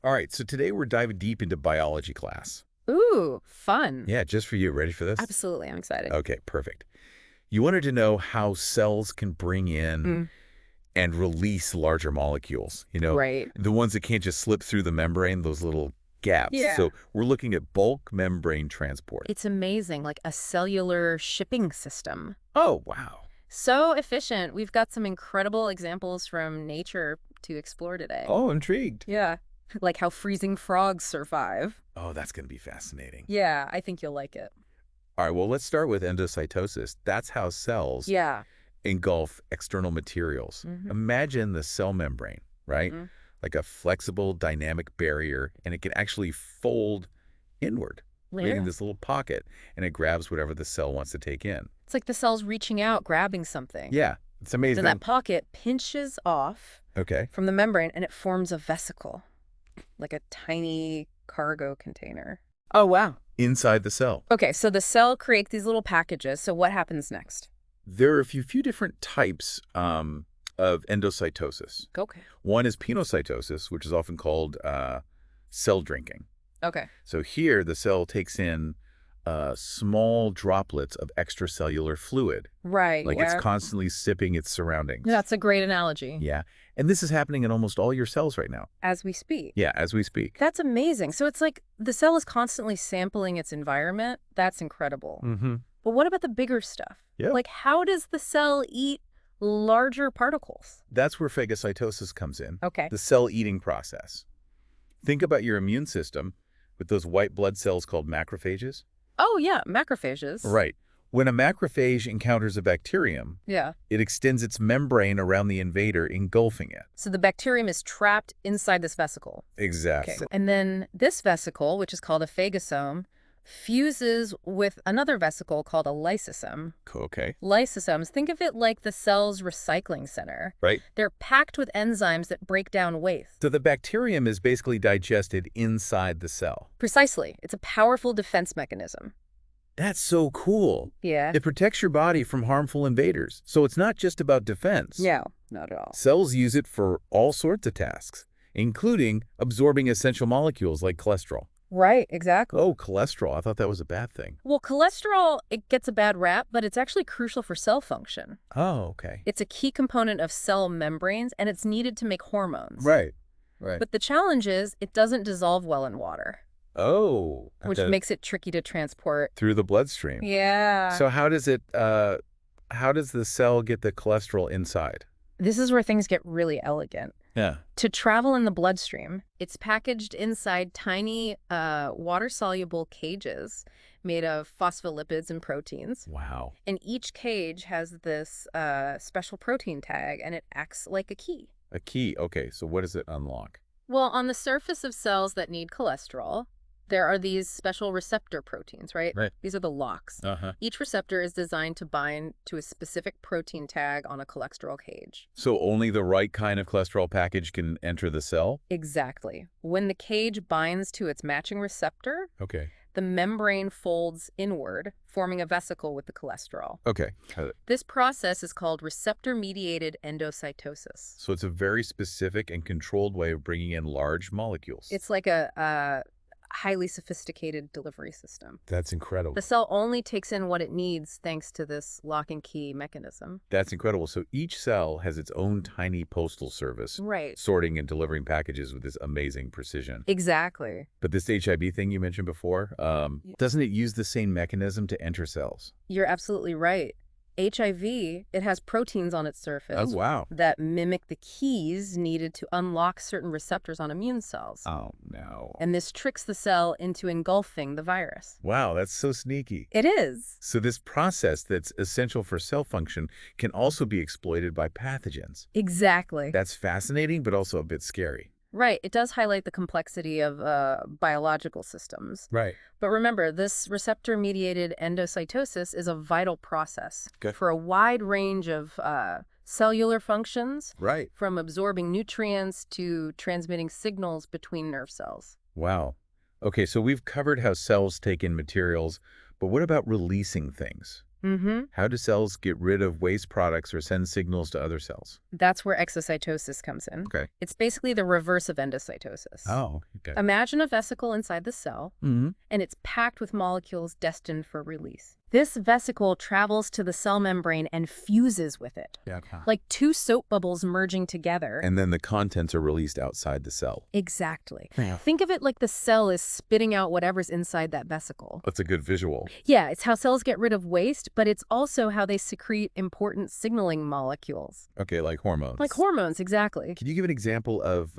All right, so today we're diving deep into biology class. Ooh, fun. Yeah, just for you. Ready for this? Absolutely, I'm excited. Okay, perfect. You wanted to know how cells can bring in Mm, and release larger molecules, right. the ones that can't just slip through the membrane, those little gaps. Yeah. So we're looking at bulk membrane transport. It's amazing, like a cellular shipping system. Oh, wow. So efficient. We've got some incredible examples from nature to explore today. Oh, intrigued. Yeah. Like how freezing frogs survive. Oh, that's going to be fascinating. Yeah, I think you'll like it. All right, well, let's start with endocytosis. That's how cells Yeah. engulf external materials. Mm-hmm. Imagine the cell membrane, right? Mm-hmm. Like a flexible dynamic barrier, and it can actually fold inward, creating Yeah. this little pocket, and it grabs whatever the cell wants to take in. It's like the cell's reaching out, grabbing something. Yeah, it's Then amazing. that pocket pinches off Okay. from the membrane and it forms a vesicle, like a tiny cargo container. Oh, wow. Inside the cell. Okay, so the cell creates these little packages. So what happens next? There are a few different types of endocytosis. Okay. One is penocytosis, which is often called cell drinking. Okay. So here, the cell takes in small droplets of extracellular fluid, Right. like it's constantly sipping its surroundings. That's a great analogy. Yeah. And this is happening in almost all your cells right now. As we speak. Yeah, as we speak. That's amazing. So it's like the cell is constantly sampling its environment. That's incredible. Mm-hmm. But what about the bigger stuff? Yeah. Like how does the cell eat larger particles? That's where phagocytosis comes in, Okay. the cell-eating process. Think about your immune system with those white blood cells called macrophages. Oh, yeah, macrophages. Right. When a macrophage encounters a bacterium, Yeah. it extends its membrane around the invader, engulfing it. So the bacterium is trapped inside this vesicle. Exactly. Okay. And then this vesicle, which is called a phagosome, fuses with another vesicle called a lysosome. Okay. Lysosomes, think of it like the cell's recycling center. Right. They're packed with enzymes that break down waste. So the bacterium is basically digested inside the cell. Precisely. It's a powerful defense mechanism. That's so cool. Yeah. It protects your body from harmful invaders. So it's not just about defense. No, not at all. Cells use it for all sorts of tasks, including absorbing essential molecules like cholesterol. Right, exactly. Oh, cholesterol. I thought that was a bad thing. Well, cholesterol, it gets a bad rap, but it's actually crucial for cell function. Oh, okay. It's a key component of cell membranes, and it's needed to make hormones. Right. But the challenge is it doesn't dissolve well in water, Oh. which makes it tricky to transport. through the bloodstream. Yeah. So how does the cell get the cholesterol inside? This is where things get really elegant. Yeah. To travel in the bloodstream, it's packaged inside tiny water-soluble cages made of phospholipids and proteins. Wow. And each cage has this special protein tag, and it acts like a key. A key. Okay, so what does it unlock? Well, on the surface of cells that need cholesterol, there are these special receptor proteins, right? Right. These are the locks. Uh-huh. Each receptor is designed to bind to a specific protein tag on a cholesterol cage. So only the right kind of cholesterol package can enter the cell? Exactly. When the cage binds to its matching receptor, Okay. the membrane folds inward, forming a vesicle with the cholesterol. Okay. Got it. This process is called receptor-mediated endocytosis. So it's a very specific and controlled way of bringing in large molecules. It's like a highly sophisticated delivery system. That's incredible. The cell only takes in what it needs thanks to this lock and key mechanism. That's incredible. So each cell has its own tiny postal service, Right. sorting and delivering packages with this amazing precision. Exactly. But this HIB thing you mentioned before, doesn't it use the same mechanism to enter cells? You're absolutely right. HIV, it has proteins on its surface Oh, wow. that mimic the keys needed to unlock certain receptors on immune cells. Oh, no. And this tricks the cell into engulfing the virus. Wow, that's so sneaky. It is. So this process that's essential for cell function can also be exploited by pathogens. Exactly. That's fascinating, but also a bit scary. Right. It does highlight the complexity of biological systems. Right. But remember, this receptor-mediated endocytosis is a vital process Okay. for a wide range of cellular functions, Right. from absorbing nutrients to transmitting signals between nerve cells. Wow. Okay, so we've covered how cells take in materials, but what about releasing things? Mm-hmm. How do cells get rid of waste products or send signals to other cells? That's where exocytosis comes in. Okay. It's basically the reverse of endocytosis. Oh, okay. Imagine a vesicle inside the cell, Mm-hmm. and it's packed with molecules destined for release. This vesicle travels to the cell membrane and fuses with it, Yeah. like two soap bubbles merging together. And then the contents are released outside the cell. Exactly. Yeah. Think of it like the cell is spitting out whatever's inside that vesicle. That's a good visual. Yeah, it's how cells get rid of waste, but it's also how they secrete important signaling molecules. Okay, like hormones. Like hormones, exactly. Can you give an example of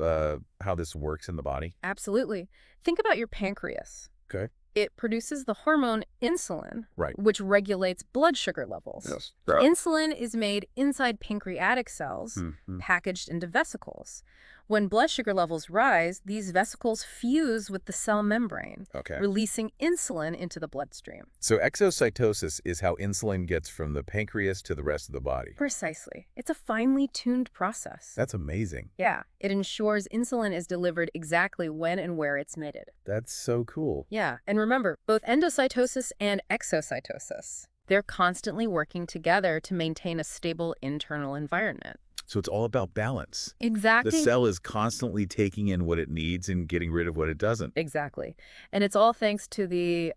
how this works in the body? Absolutely. Think about your pancreas. Okay. It produces the hormone insulin, Right. which regulates blood sugar levels. Yes. Insulin is made inside pancreatic cells, Mm-hmm. packaged into vesicles. When blood sugar levels rise, these vesicles fuse with the cell membrane, Okay. releasing insulin into the bloodstream. So exocytosis is how insulin gets from the pancreas to the rest of the body. Precisely. It's a finely tuned process. That's amazing. Yeah, it ensures insulin is delivered exactly when and where it's needed. That's so cool. Yeah, and remember, both endocytosis and exocytosis, they're constantly working together to maintain a stable internal environment. So it's all about balance. Exactly. The cell is constantly taking in what it needs and getting rid of what it doesn't. Exactly. And it's all thanks to the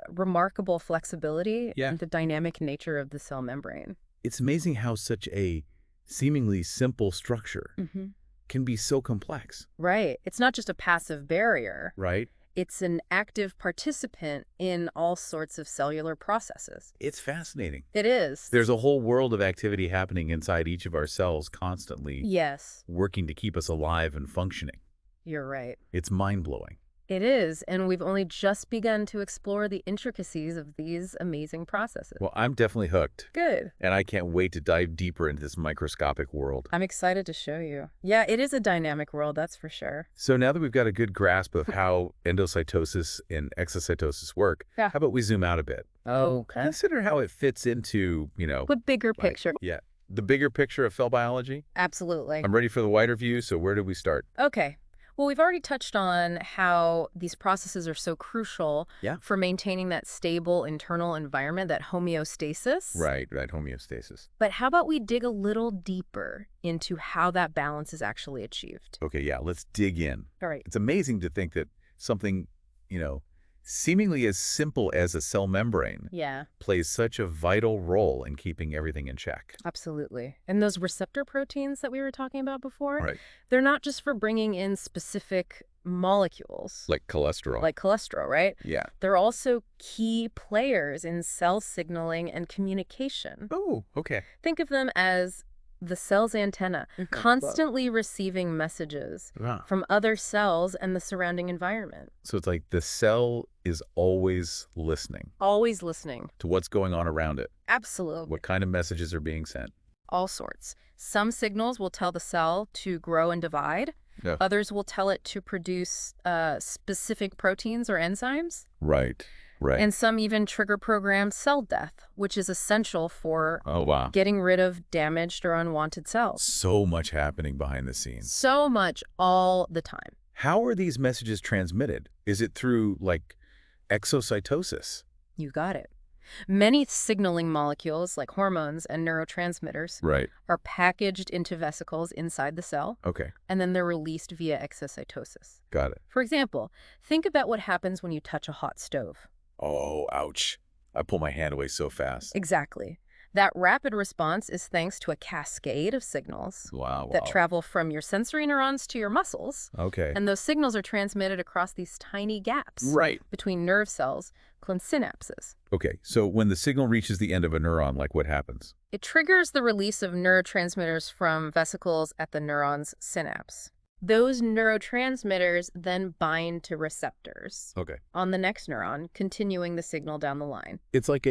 remarkable flexibility Yeah. and the dynamic nature of the cell membrane. It's amazing how such a seemingly simple structure Mm-hmm. can be so complex, Right. It's not just a passive barrier. right? It's an active participant in all sorts of cellular processes. It's fascinating. It is. There's a whole world of activity happening inside each of our cells constantly, Yes, working to keep us alive and functioning. you're right. It's mind-blowing. It is, and we've only just begun to explore the intricacies of these amazing processes. Well, I'm definitely hooked, Good. and I can't wait to dive deeper into this microscopic world. I'm excited to show you. Yeah, it is a dynamic world, that's for sure. So now that we've got a good grasp of how endocytosis and exocytosis work, Yeah. how about we zoom out a bit? Okay. Consider how it fits into, What bigger like, picture? yeah, the bigger picture of cell biology. Absolutely. I'm ready for the wider view, so where do we start? Okay. Well, we've already touched on how these processes are so crucial Yeah. for maintaining that stable internal environment, that homeostasis. Right, homeostasis. But how about we dig a little deeper into how that balance is actually achieved? Okay, yeah, let's dig in. All right. It's amazing to think that something, seemingly as simple as a cell membrane Yeah, plays such a vital role in keeping everything in check. absolutely. And those receptor proteins that we were talking about before, Right. they're not just for bringing in specific molecules Like cholesterol. like cholesterol, right? Yeah. They're also key players in cell signaling and communication. Oh, okay. Think of them as the cell's antenna, constantly receiving messages Wow. from other cells and the surrounding environment. So it's like the cell is always listening Always listening. to what's going on around it, Absolutely. what kind of messages are being sent. All sorts. Some signals will tell the cell to grow and divide. Yeah. Others will tell it to produce specific proteins or enzymes. Right. And some even trigger programmed cell death, which is essential for Oh, wow. getting rid of damaged or unwanted cells. So much happening behind the scenes. So much all the time. How are these messages transmitted? Is it through, exocytosis? You got it. Many signaling molecules, like hormones and neurotransmitters, Right. are packaged into vesicles inside the cell, Okay. and then they're released via exocytosis. Got it. For example, think about what happens when you touch a hot stove. Oh, ouch. I pull my hand away so fast. Exactly. That rapid response is thanks to a cascade of signals Wow. that travel from your sensory neurons to your muscles, Okay. and those signals are transmitted across these tiny gaps Right. between nerve cells called synapses. Okay. So when the signal reaches the end of a neuron, what happens? It triggers the release of neurotransmitters from vesicles at the neuron's synapse. Those neurotransmitters then bind to receptors Okay. on the next neuron, continuing the signal down the line. It's like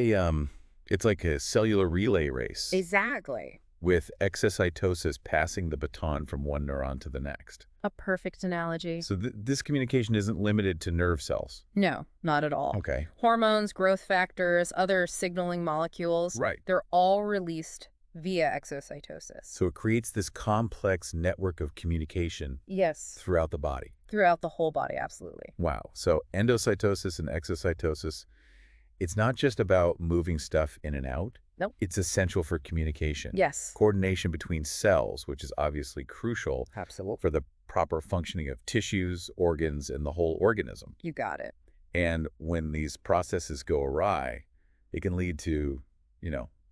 a cellular relay race Exactly. with exocytosis passing the baton from one neuron to the next. A perfect analogy. So this communication isn't limited to nerve cells. No, not at all. Okay. Hormones, growth factors, other signaling molecules, Right. they're all released via exocytosis. So it creates this complex network of communication Yes, throughout the body. throughout the whole body, absolutely. Wow. So endocytosis and exocytosis, It's not just about moving stuff in and out. Nope. It's essential for communication. Yes. Coordination between cells, which is obviously crucial Absolutely. for the proper functioning of tissues, organs, and the whole organism. You got it. And when these processes go awry, it can lead to,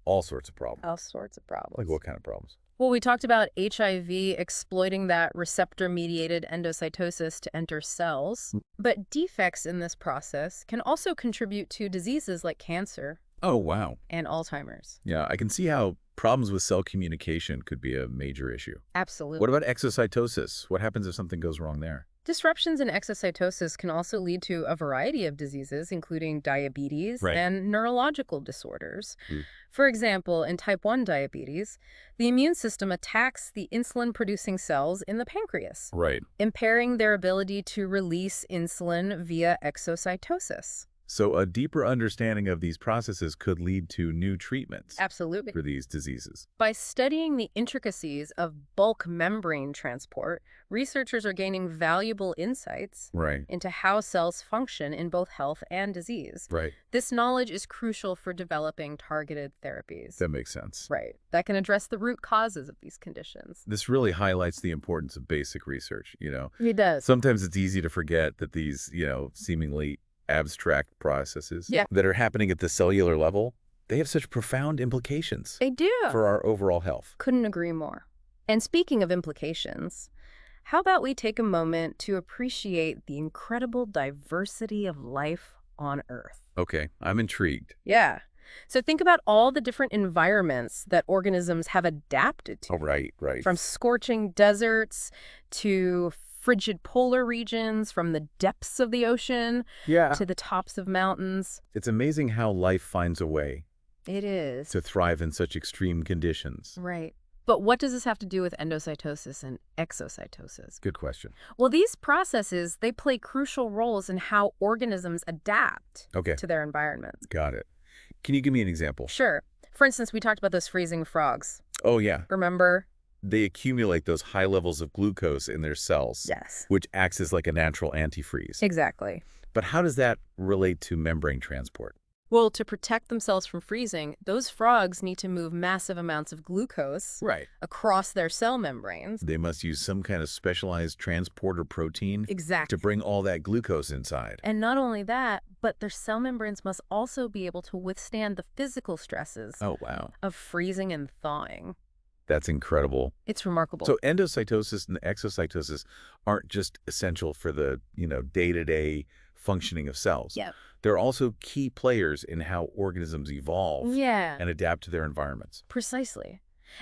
all sorts of problems. All sorts of problems. Like what kind of problems? Well, we talked about HIV exploiting that receptor-mediated endocytosis to enter cells, but defects in this process can also contribute to diseases like cancer Oh, wow. and Alzheimer's. Yeah, I can see how problems with cell communication could be a major issue. Absolutely. What about exocytosis? What happens if something goes wrong there? Disruptions in exocytosis can also lead to a variety of diseases, including diabetes Right. and neurological disorders. Mm. For example, in type 1 diabetes, the immune system attacks the insulin-producing cells in the pancreas, Right. impairing their ability to release insulin via exocytosis. So a deeper understanding of these processes could lead to new treatments Absolutely. for these diseases. By studying the intricacies of bulk membrane transport, researchers are gaining valuable insights Right. into how cells function in both health and disease. Right. This knowledge is crucial for developing targeted therapies. That makes sense. Right. That can address the root causes of these conditions. This really highlights the importance of basic research, It does. Sometimes it's easy to forget that these, seemingly abstract processes that are happening at the cellular level, they have such profound implications They do. for our overall health. Couldn't agree more. And speaking of implications, how about we take a moment to appreciate the incredible diversity of life on Earth? Okay, I'm intrigued. Yeah. So think about all the different environments that organisms have adapted to. Oh, right. From scorching deserts to frigid polar regions, from the depths of the ocean to the tops of mountains. It's amazing how life finds a way It is. to thrive in such extreme conditions. Right. But what does this have to do with endocytosis and exocytosis? Good question. Well, these processes, they play crucial roles in how organisms adapt Okay, to their environments. got it. Can you give me an example? Sure. For instance, we talked about those freezing frogs. Oh, yeah. Remember? They accumulate those high levels of glucose in their cells, Yes. which acts as like a natural antifreeze. Exactly. But how does that relate to membrane transport? Well, to protect themselves from freezing, those frogs need to move massive amounts of glucose Right. across their cell membranes. They must use some kind of specialized transporter protein Exactly. to bring all that glucose inside. And not only that, but their cell membranes must also be able to withstand the physical stresses Oh, wow. of freezing and thawing. That's incredible. It's remarkable. So endocytosis and exocytosis aren't just essential for the, day-to-day functioning of cells. Yeah. They're also key players in how organisms evolve Yeah, and adapt to their environments. precisely.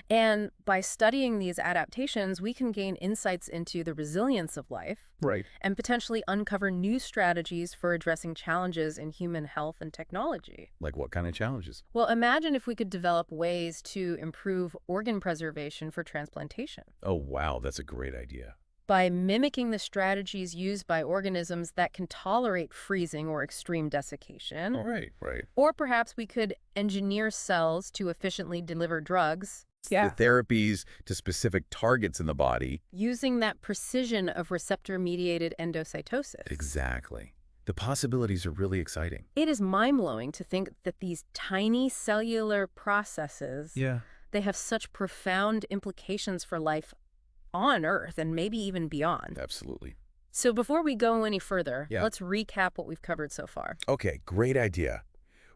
And by studying these adaptations, we can gain insights into the resilience of life Right. and potentially uncover new strategies for addressing challenges in human health and technology. Like what kind of challenges? Well, imagine if we could develop ways to improve organ preservation for transplantation. Oh, wow. That's a great idea. By mimicking the strategies used by organisms that can tolerate freezing or extreme desiccation. Right. Or perhaps we could engineer cells to efficiently deliver drugs. The therapies to specific targets in the body. Using that precision of receptor-mediated endocytosis. Exactly. The possibilities are really exciting. It is mind-blowing to think that these tiny cellular processes, they have such profound implications for life on Earth and maybe even beyond. Absolutely. So before we go any further, Yeah. let's recap what we've covered so far. Okay, great idea.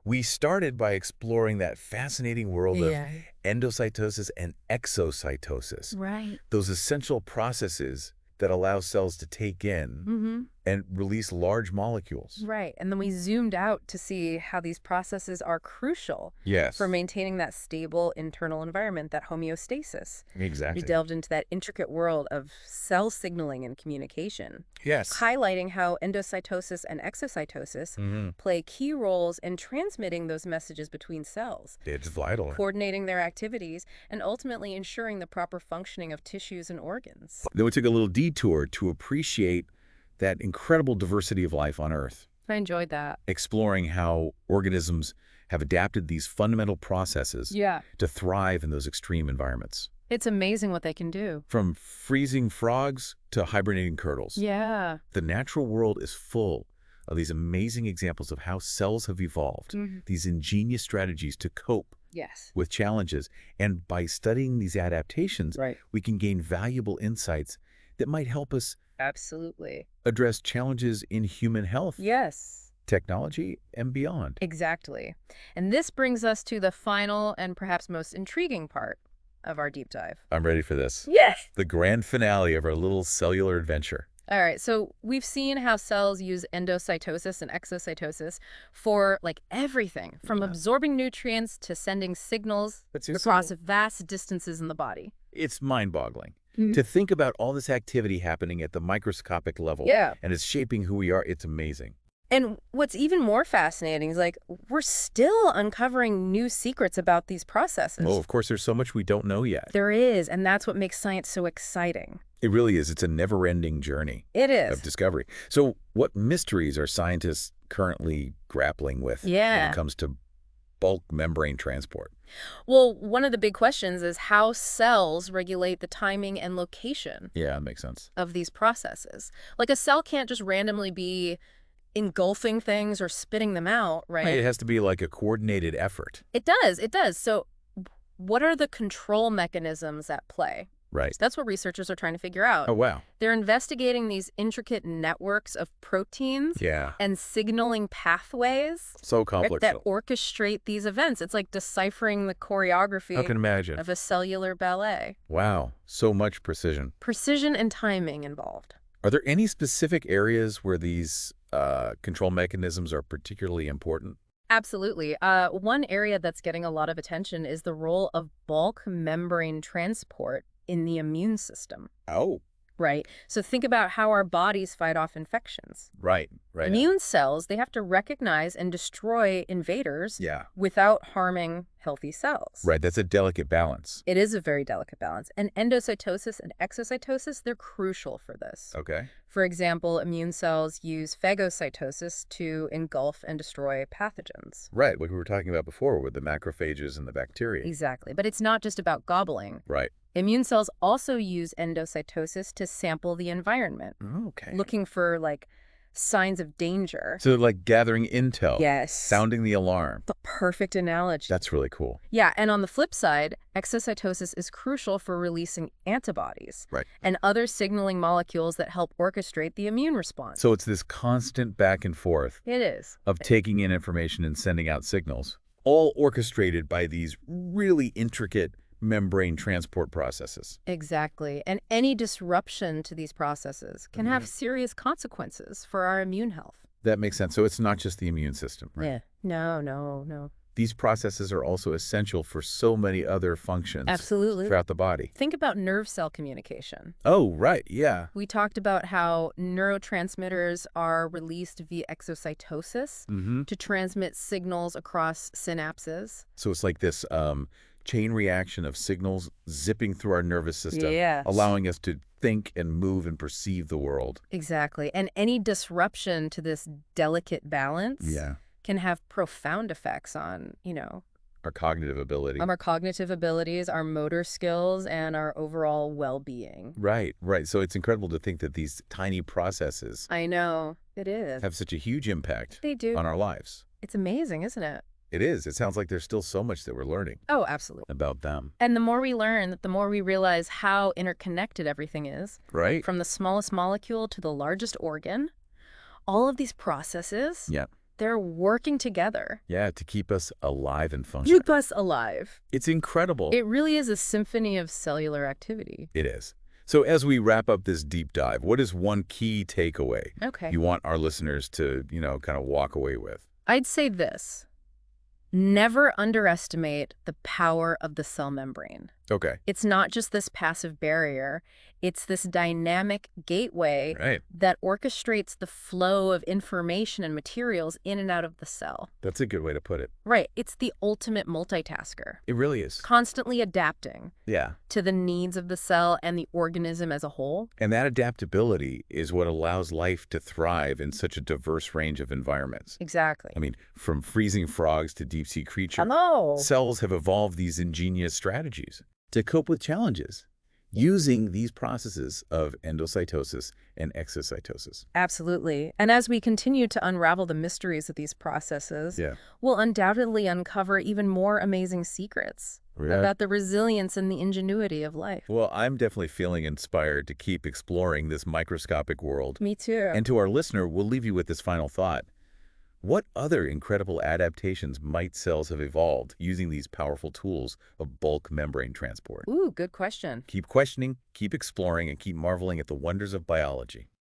We started by exploring that fascinating world of endocytosis and exocytosis, Right. those essential processes that allow cells to take in and release large molecules. Right. And then we zoomed out to see how these processes are crucial Yes, for maintaining that stable internal environment, that homeostasis. exactly. We delved into that intricate world of cell signaling and communication, Yes. highlighting how endocytosis and exocytosis play key roles in transmitting those messages between cells, It's vital. coordinating their activities, and ultimately ensuring the proper functioning of tissues and organs. Then we took a little detour to appreciate that incredible diversity of life on Earth, I enjoyed that. exploring how organisms have adapted these fundamental processes Yeah. to thrive in those extreme environments. It's amazing what they can do. From freezing frogs to hibernating turtles, Yeah. the natural world is full are these amazing examples of how cells have evolved, these ingenious strategies to cope with challenges. And by studying these adaptations, we can gain valuable insights that might help us address challenges in human health, technology, and beyond. Exactly. And this brings us to the final and perhaps most intriguing part of our deep dive. I'm ready for this. Yes! The grand finale of our little cellular adventure. All right, so we've seen how cells use endocytosis and exocytosis for like everything from absorbing nutrients to sending signals across vast distances in the body. It's mind-boggling to think about all this activity happening at the microscopic level. And it's shaping who we are. It's amazing. And what's even more fascinating is like we're still uncovering new secrets about these processes. Oh, of course, there's so much we don't know yet. There is, and that's what makes science so exciting. It really is. It's a never-ending journey of discovery. So what mysteries are scientists currently grappling with when it comes to bulk membrane transport? Well, one of the big questions is how cells regulate the timing and location that makes sense. of these processes. Like a cell can't just randomly be engulfing things or spitting them out, right? It has to be like a coordinated effort. It does. It does. So what are the control mechanisms at play? Right. That's what researchers are trying to figure out. Oh, wow. They're investigating these intricate networks of proteins and signaling pathways so complex that orchestrate these events. It's like deciphering the choreography of a cellular ballet. Wow. So much precision. Precision and timing involved. Are there any specific areas where these control mechanisms are particularly important? Absolutely. One area that's getting a lot of attention is the role of bulk membrane transport in the immune system. Oh. Right. So think about how our bodies fight off infections. Right. Immune cells, they have to recognize and destroy invaders without harming healthy cells. Right. That's a delicate balance. It is a very delicate balance. And endocytosis and exocytosis, they're crucial for this. Okay. For example, immune cells use phagocytosis to engulf and destroy pathogens. Right. Like we were talking about before with the macrophages and the bacteria. Exactly. But it's not just about gobbling. Right. Immune cells also use endocytosis to sample the environment. Okay. Looking for, like, signs of danger. So, like gathering intel. Yes. Sounding the alarm. The perfect analogy. That's really cool. Yeah, and on the flip side, exocytosis is crucial for releasing antibodies. Right. And other signaling molecules that help orchestrate the immune response. So it's this constant back and forth. It is. Of taking in information and sending out signals, all orchestrated by these really intricate membrane transport processes. Exactly. And any disruption to these processes can have serious consequences for our immune health. That makes sense. So it's not just the immune system, right? Yeah. No. These processes are also essential for so many other functions. Absolutely. Throughout the body. Think about nerve cell communication. Oh, right. Yeah. We talked about how neurotransmitters are released via exocytosis to transmit signals across synapses. So it's like this chain reaction of signals zipping through our nervous system, allowing us to think and move and perceive the world. Exactly. And any disruption to this delicate balance can have profound effects on, our cognitive ability. Our cognitive abilities, our motor skills, and our overall well-being. Right. So it's incredible to think that these tiny processes I know. It is. have such a huge impact on our lives. It's amazing, isn't it? It is. It sounds like there's still so much that we're learning. Oh, absolutely. About them. And the more we learn, the more we realize how interconnected everything is. Right. From the smallest molecule to the largest organ. All of these processes, they're working together. Yeah, to keep us alive and functioning. Keep us alive. It's incredible. It really is a symphony of cellular activity. It is. So as we wrap up this deep dive, what is one key takeaway you want our listeners to, kind of walk away with? I'd say this. Never underestimate the power of the cell membrane. Okay. It's not just this passive barrier. It's this dynamic gateway that orchestrates the flow of information and materials in and out of the cell. That's a good way to put it. Right. It's the ultimate multitasker. It really is. Constantly adapting to the needs of the cell and the organism as a whole. And that adaptability is what allows life to thrive in such a diverse range of environments. Exactly. I mean, from freezing frogs to deep-sea creatures, I know. cells have evolved these ingenious strategies to cope with challenges using these processes of endocytosis and exocytosis. Absolutely. And as we continue to unravel the mysteries of these processes, we'll undoubtedly uncover even more amazing secrets about the resilience and the ingenuity of life. Well, I'm definitely feeling inspired to keep exploring this microscopic world. Me too. And to our listener, we'll leave you with this final thought. What other incredible adaptations might cells have evolved using these powerful tools of bulk membrane transport? Ooh, good question. Keep questioning, keep exploring, and keep marveling at the wonders of biology.